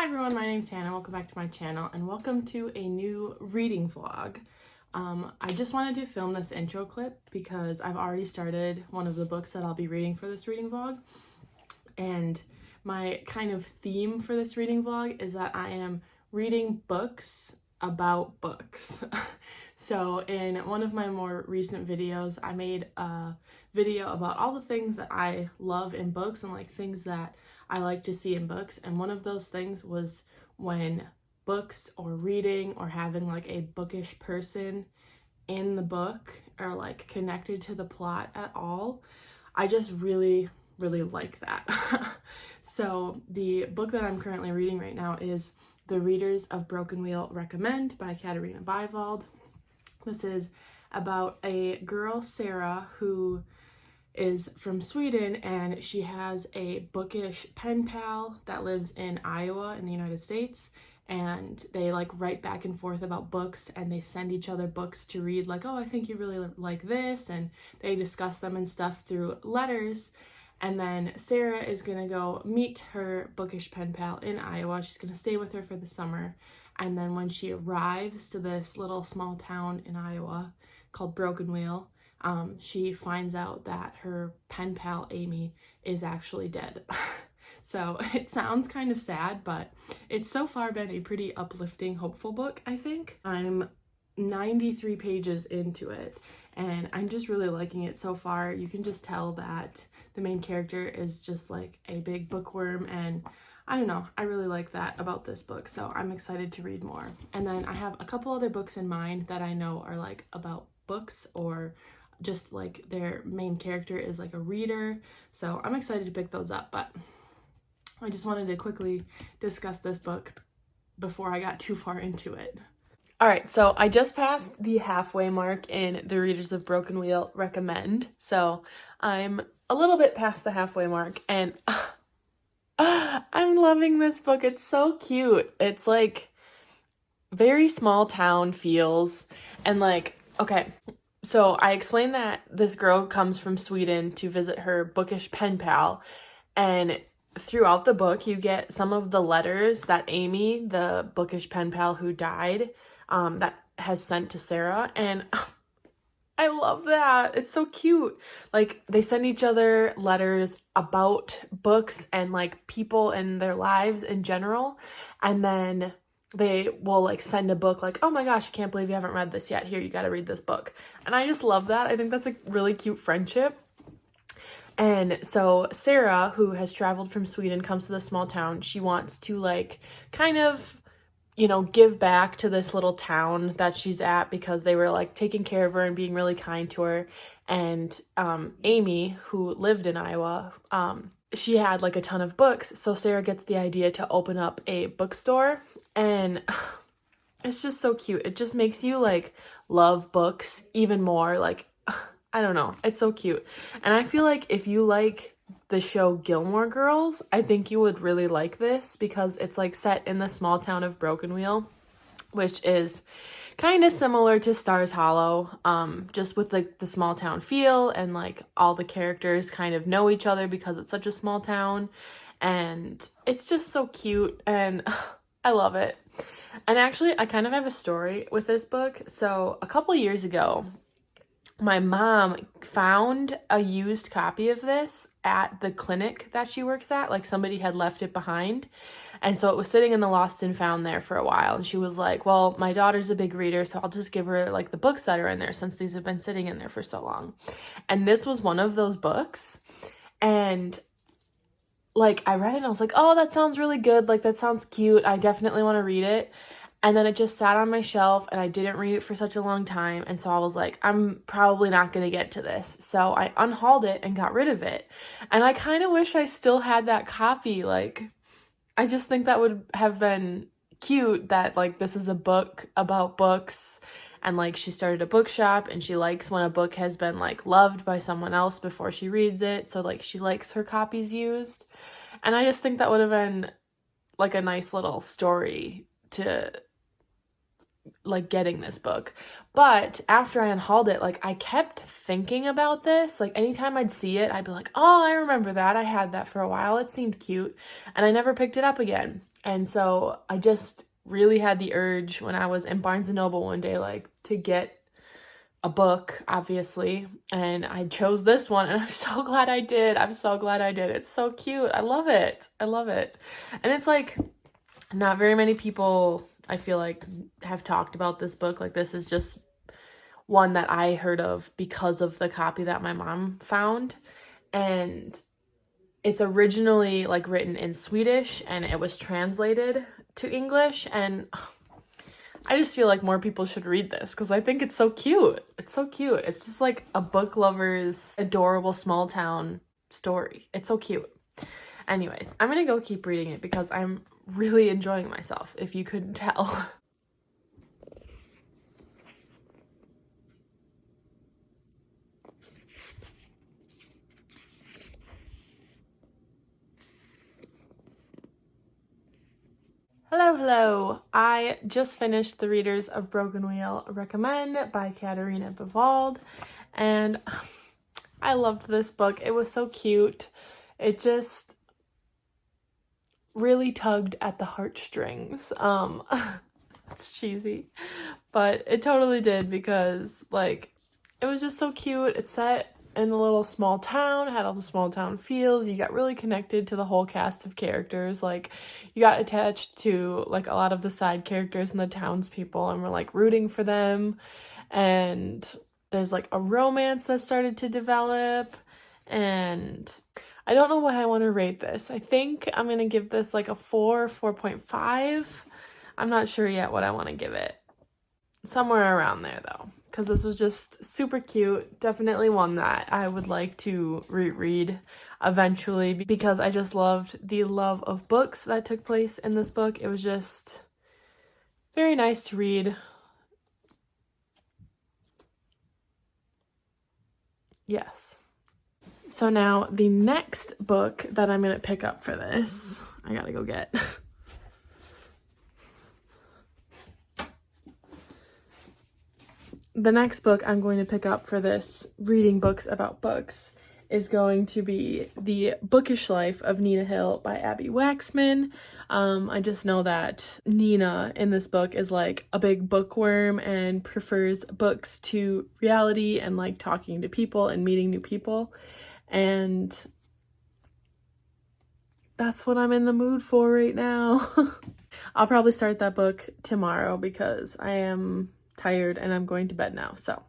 Hi everyone, my name's Hannah. Welcome back to my channel and welcome to a new reading vlog. I just wanted to film this intro clip because I've already started one of the books that I'll be reading for this reading vlog. And my kind of theme for this reading vlog is that I am reading books about books. So in one of my more recent videos, I made a video about all the things that I love in books and like things that I like to see in books, and one of those things was when books or reading or having like a bookish person in the book are like connected to the plot at all. I just really like that. So the book that I'm currently reading right now is The Readers of Broken Wheel Recommend by Katarina Bivald. This is about a girl, Sarah, who is from Sweden, and she has a bookish pen pal that lives in Iowa in the United States, and they like write back and forth about books, and they send each other books to read, like, oh, I think you really like this, and they discuss them and stuff through letters. And then Sarah is gonna go meet her bookish pen pal in Iowa. She's gonna stay with her for the summer, and then when she arrives to this little small town in Iowa called Broken Wheel, she finds out that her pen pal Amy is actually dead. So it sounds kind of sad, but it's so far been a pretty uplifting, hopeful book, I think. I'm 93 pages into it, and I'm just really liking it so far. You can just tell that the main character is just like a big bookworm, and I don't know, I really like that about this book, so I'm excited to read more. And then I have a couple other books in mind that I know are like about books, or just like their main character is like a reader, so I'm excited to pick those up. But I just wanted to quickly discuss this book before I got too far into it. Alright, so I just passed the halfway mark in The Readers of Broken Wheel Recommend, so I'm a little bit past the halfway mark, and I'm loving this book. It's so cute. It's like very small town feels, and like, okay, so I explained that this girl comes from Sweden to visit her bookish pen pal, and throughout the book you get some of the letters that Amy, the bookish pen pal who died, that has sent to Sarah, and I love that. It's so cute. Like, they send each other letters about books and like people and their lives in general, and then they will like send a book like, oh my gosh, I can't believe you haven't read this yet. Here, you got to read this book. And I just love that. I think that's a really cute friendship. And so Sarah, who has traveled from Sweden, comes to this small town. She wants to like kind of, you know, give back to this little town that she's at because they were like taking care of her and being really kind to her. And Amy, who lived in Iowa, she had like a ton of books, so Sarah gets the idea to open up a bookstore, and it's just so cute. It just makes you like love books even more. Like, I don't know, it's so cute. And I feel like if you like the show Gilmore Girls, I think you would really like this because it's like set in the small town of Broken Wheel, which is kind of similar to Stars Hollow, just with like the small town feel, and like all the characters kind of know each other because it's such a small town, and it's just so cute, and I love it. And actually, I kind of have a story with this book. So a couple years ago, my mom found a used copy of this at the clinic that she works at. Like, somebody had left it behind. And so it was sitting in the lost and found there for a while. And she was like, well, my daughter's a big reader, so I'll just give her like the books that are in there since these have been sitting in there for so long. And this was one of those books. And like, I read it and I was like, oh, that sounds really good. Like, that sounds cute. I definitely want to read it. And then it just sat on my shelf, and I didn't read it for such a long time. And so I was like, I'm probably not going to get to this. So I unhauled it and got rid of it. And I kind of wish I still had that copy. Like, I just think that would have been cute that like this is a book about books, and like she started a bookshop, and she likes when a book has been like loved by someone else before she reads it. So like she likes her copies used. And I just think that would have been like a nice little story to like getting this book. But after I unhauled it, like I kept thinking about this. Like anytime I'd see it, I'd be like, oh, I remember that. I had that for a while. It seemed cute. And I never picked it up again. And so I just really had the urge when I was in Barnes & Noble one day, like, to get a book, obviously, and I chose this one, and I'm so glad I did. I'm so glad I did. It's so cute. I love it. I love it. And it's like, not very many people, I feel like, have talked about this book. Like, this is just one that I heard of because of the copy that my mom found. And it's originally like written in Swedish, and it was translated to English, and I just feel like more people should read this because I think it's so cute. It's so cute. It's just like a book lover's adorable small town story. It's so cute. Anyways, I'm gonna go keep reading it because I'm really enjoying myself, if you couldn't tell. Hello. I just finished The Readers of Broken Wheel Recommend by Katarina Bivald, and I loved this book. It was so cute. It just really tugged at the heartstrings. It's cheesy, but it totally did because, like, it was just so cute. It's set in a little small town, had all the small town feels. You got really connected to the whole cast of characters. Like, you got attached to, like, a lot of the side characters and the townspeople, and were, like, rooting for them. And there's, like, a romance that started to develop, and I don't know what I want to rate this. I think I'm gonna give this like a 4.5. I'm not sure yet what I want to give it. Somewhere around there though, because this was just super cute. Definitely one that I would like to reread eventually because I just loved the love of books that took place in this book. It was just very nice to read. Yes. So now the next book that I'm going to pick up for this, I gotta go get. The next book I'm going to pick up for this reading books about books is going to be The Bookish Life of Nina Hill by Abby Waxman. I just know that Nina in this book is like a big bookworm and prefers books to reality and like talking to people and meeting new people. And that's what I'm in the mood for right now. I'll probably start that book tomorrow because I am tired and I'm going to bed now. So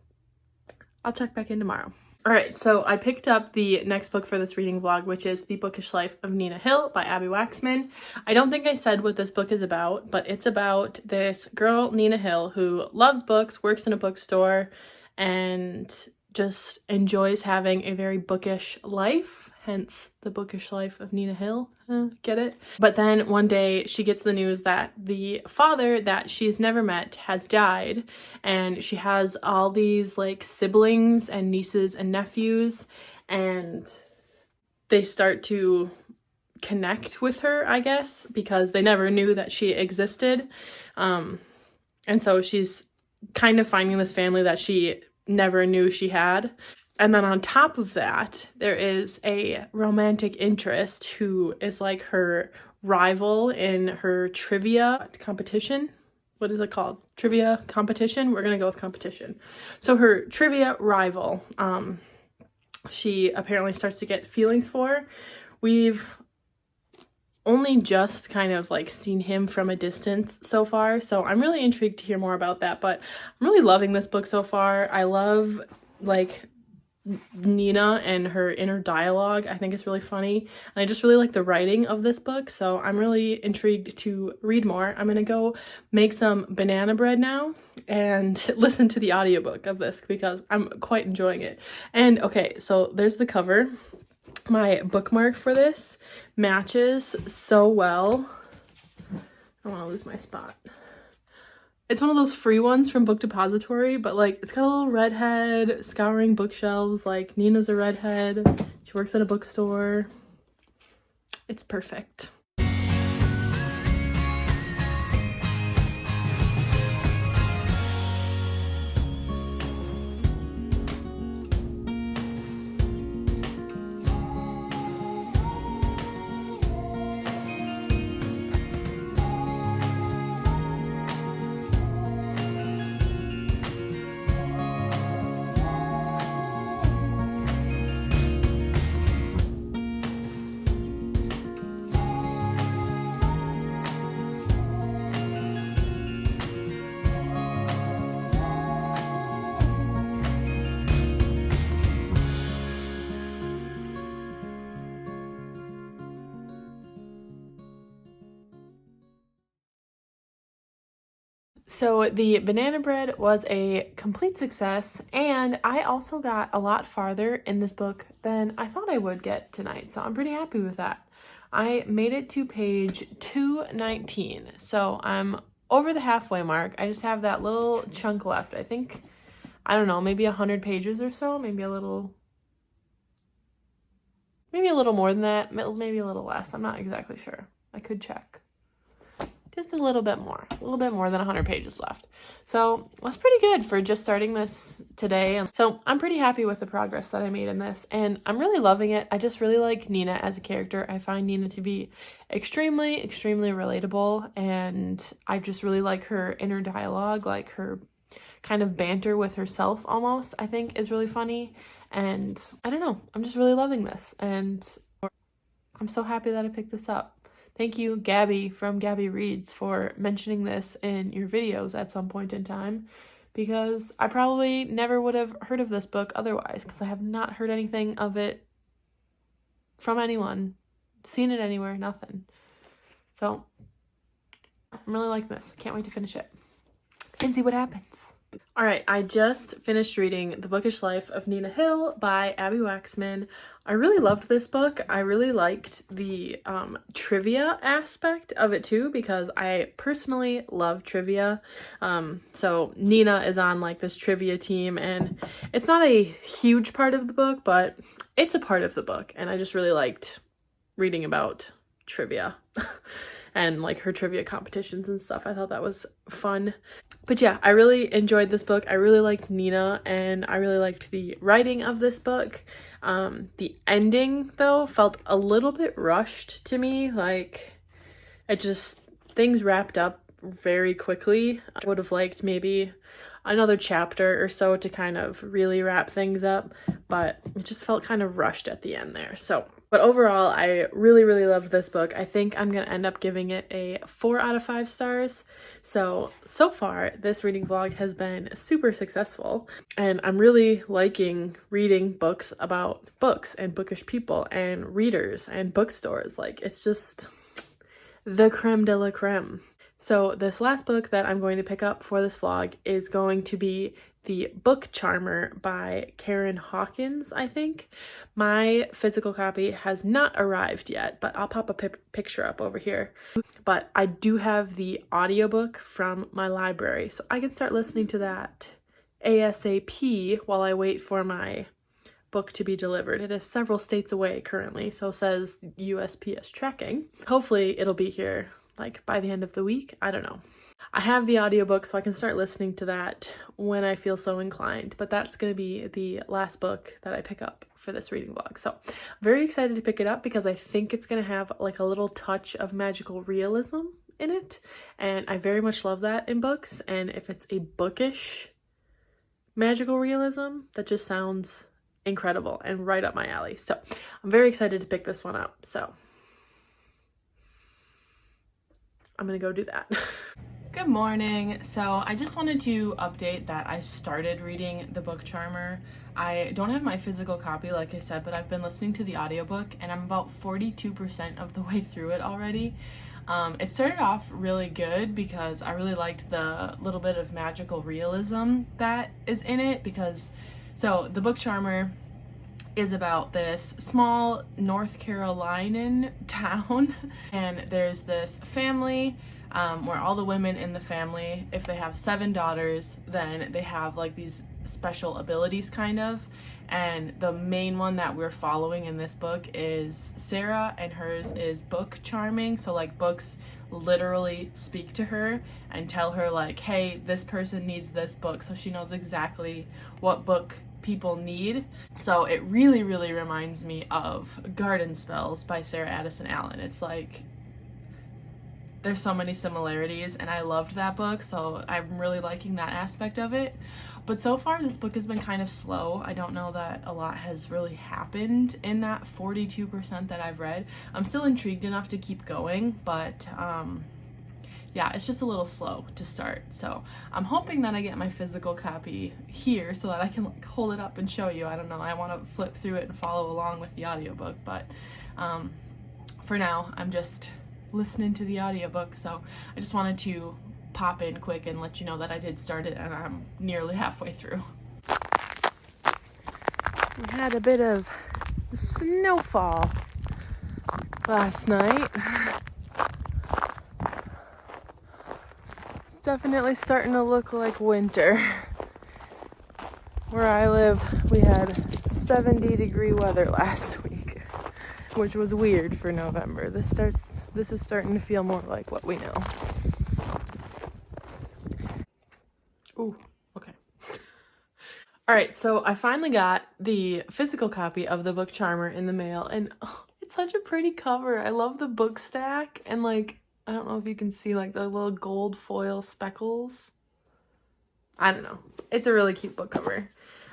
I'll check back in tomorrow. All right, so I picked up the next book for this reading vlog, which is The Bookish Life of Nina Hill by Abby Waxman. I don't think I said what this book is about, but it's about this girl, Nina Hill, who loves books, works in a bookstore, and just enjoys having a very bookish life, hence The Bookish Life of Nina Hill. Get it? But then one day she gets the news that the father that she's never met has died, and she has all these like siblings and nieces and nephews, and they start to connect with her, I guess, because they never knew that she existed. And so she's kind of finding this family that she never knew she had. And then on top of that, there is a romantic interest who is like her rival in her trivia competition. What is it called? Trivia competition? We're gonna go with competition. So her trivia rival, she apparently starts to get feelings for. We've only just kind of like seen him from a distance so far, so I'm really intrigued to hear more about that. But I'm really loving this book so far. I love like Nina and her inner dialogue. I think it's really funny, and I just really like the writing of this book, so I'm really intrigued to read more. I'm gonna go make some banana bread now and listen to the audiobook of this because I'm quite enjoying it. And okay, so there's the cover. My bookmark for this matches so well. I don't want to lose my spot. It's one of those free ones from Book Depository, but like it's got a little redhead scouring bookshelves. Like Nina's a redhead. She works at a bookstore. It's perfect. So the banana bread was a complete success, and I also got a lot farther in this book than I thought I would get tonight, so I'm pretty happy with that. I made it to page 219, so I'm over the halfway mark. I just have that little chunk left. I think, I don't know, maybe 100 pages or so, maybe a little more than that, maybe a little less. I'm not exactly sure. I could check. Just a little bit more than 100 pages left. So that's pretty good for just starting this today. And so I'm pretty happy with the progress that I made in this, and I'm really loving it. I just really like Nina as a character. I find Nina to be extremely relatable, and I just really like her inner dialogue, like her kind of banter with herself almost, I think is really funny. And I don't know, I'm just really loving this, and I'm so happy that I picked this up. Thank you, Gabby from Gabby Reads, for mentioning this in your videos at some point in time, because I probably never would have heard of this book otherwise, because I have not heard anything of it from anyone, seen it anywhere, nothing. So I'm really liking this. I can't wait to finish it and see what happens. All right, I just finished reading The Bookish Life of Nina Hill by Abby Waxman. I really loved this book. I really liked the trivia aspect of it too, because I personally love trivia. So Nina is on like this trivia team, and it's not a huge part of the book, but it's a part of the book, and I just really liked reading about trivia. And like her trivia competitions and stuff. I thought that was fun. But yeah, I really enjoyed this book. I really liked Nina, and I really liked the writing of this book. The ending though felt a little bit rushed to me. Like things wrapped up very quickly. I would have liked maybe another chapter or so to kind of really wrap things up, but it just felt kind of rushed at the end there. But overall, I really loved this book. I think I'm going to end up giving it a 4 out of 5 stars. So far, this reading vlog has been super successful, and I'm really liking reading books about books and bookish people and readers and bookstores. Like, it's just the creme de la creme. So this last book that I'm going to pick up for this vlog is going to be The Book Charmer by Karen Hawkins, I think. My physical copy has not arrived yet, but I'll pop a picture up over here. But I do have the audiobook from my library, so I can start listening to that ASAP while I wait for my book to be delivered. It is several states away currently, so says USPS tracking. Hopefully it'll be here like by the end of the week. I don't know. I have the audiobook, so I can start listening to that when I feel so inclined, but that's going to be the last book that I pick up for this reading vlog. So I'm very excited to pick it up because I think it's going to have like a little touch of magical realism in it, and I very much love that in books. And if it's a bookish magical realism, that just sounds incredible and right up my alley. So I'm very excited to pick this one up. So I'm gonna go do that. Good morning. So I just wanted to update that I started reading The Book Charmer. I don't have my physical copy, like I said, but I've been listening to the audiobook, and I'm about 42% of the way through it already. It started off really good because I really liked the little bit of magical realism that is in it, because The Book Charmer is about this small North Carolinian town, and there's this family where all the women in the family, if they have 7 daughters, then they have like these special abilities kind of, and the main one that we're following in this book is Sarah, and hers is book charming. So like books literally speak to her and tell her like, hey, this person needs this book, so she knows exactly what book people need. So it really reminds me of Garden Spells by Sarah Addison Allen. It's like there's so many similarities, and I loved that book, so I'm really liking that aspect of it. But so far this book has been kind of slow. I don't know that a lot has really happened in that 42% that I've read. I'm still intrigued enough to keep going, but yeah, it's just a little slow to start. So I'm hoping that I get my physical copy here so that I can like hold it up and show you. I don't know, I want to flip through it and follow along with the audiobook, but for now I'm just listening to the audiobook. So I just wanted to pop in quick and let you know that I did start it and I'm nearly halfway through. We had a bit of snowfall last night. It's definitely starting to look like winter. Where I live, we had 70-degree weather last week, which was weird for November. This is starting to feel more like what we know. Ooh, okay. All right, so I finally got the physical copy of the book Charmer in the mail, and oh, it's such a pretty cover. I love the book stack, and like, I don't know if you can see like the little gold foil speckles. I don't know. It's a really cute book cover.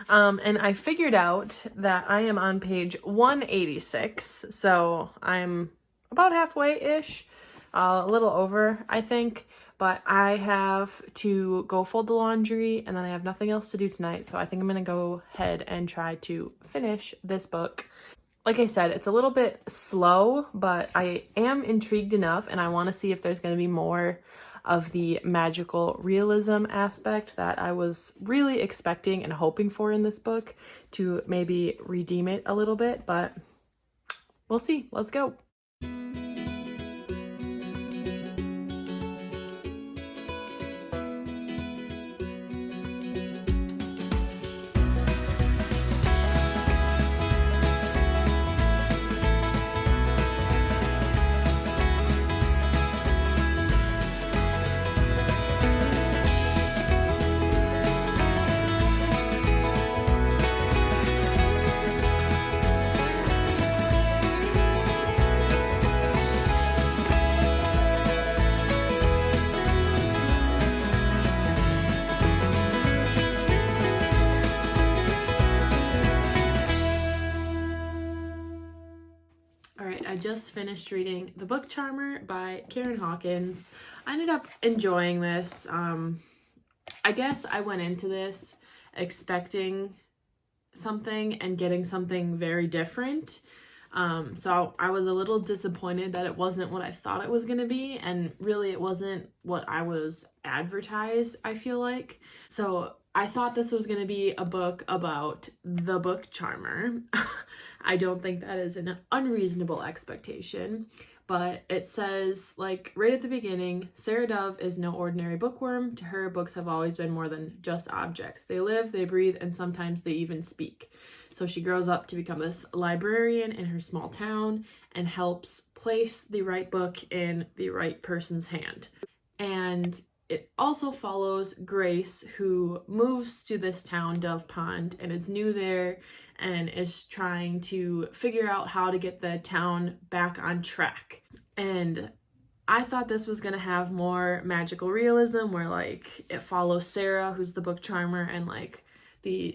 And I figured out that I am on page 186, so I'm about halfway-ish, a little over, I think, but I have to go fold the laundry, and then I have nothing else to do tonight, so I think I'm going to go ahead and try to finish this book. Like I said, it's a little bit slow, but I am intrigued enough, and I want to see if there's going to be more of the magical realism aspect that I was really expecting and hoping for in this book to maybe redeem it a little bit, but we'll see. Let's go. I just finished reading The Book Charmer by Karen Hawkins. I ended up enjoying this. I guess I went into this expecting something and getting something very different. So I was a little disappointed that it wasn't what I thought it was going to be, and really it wasn't what I was advertised, I feel like. So I thought this was going to be a book about the book charmer. I don't think that is an unreasonable expectation, but it says, like, right at the beginning, Sarah Dove is no ordinary bookworm. To her, books have always been more than just objects. They live, they breathe, and sometimes they even speak. So she grows up to become this librarian in her small town and helps place the right book in the right person's hand. And it also follows Grace, who moves to this town, Dove Pond, and is new there and is trying to figure out how to get the town back on track. And I thought this was going to have more magical realism, where like it follows Sarah, who's the book charmer, and like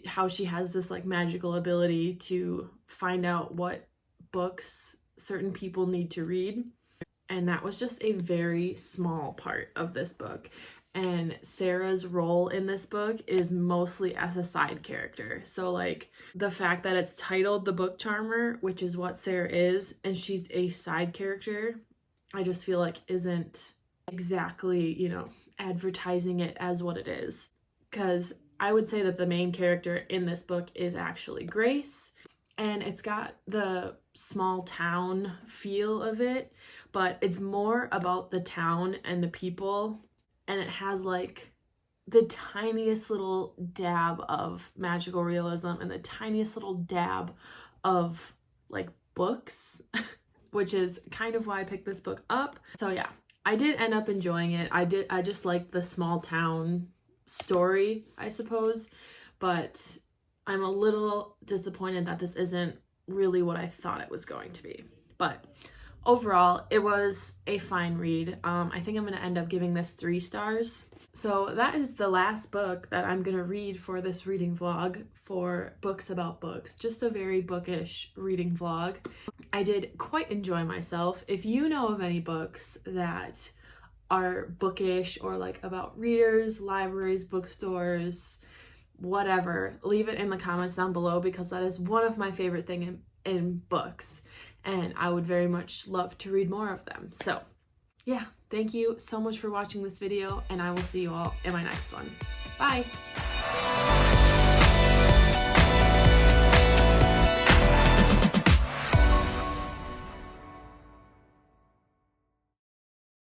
how she has this like magical ability to find out what books certain people need to read. And that was just a very small part of this book. And Sarah's role in this book is mostly as a side character. So like the fact that it's titled The Book Charmer, which is what Sarah is, and she's a side character, I just feel like isn't exactly, you know, advertising it as what it is. Because I would say that the main character in this book is actually Grace, and it's got the small town feel of it, but it's more about the town and the people, and it has like the tiniest little dab of magical realism and the tiniest little dab of like books, which is kind of why I picked this book up. So yeah, I did end up enjoying it. I just liked the small town story, I suppose, but I'm a little disappointed that this isn't really what I thought it was going to be. But overall, it was a fine read. I think I'm going to end up giving this 3 stars. So that is the last book that I'm going to read for this reading vlog for Books About Books. Just a very bookish reading vlog. I did quite enjoy myself. If you know of any books that are bookish or like about readers, libraries, bookstores, whatever, leave it in the comments down below, because that is one of my favorite things in books, and I would very much love to read more of them. So yeah, Thank you so much for watching this video, and I will see you all in my next one. Bye!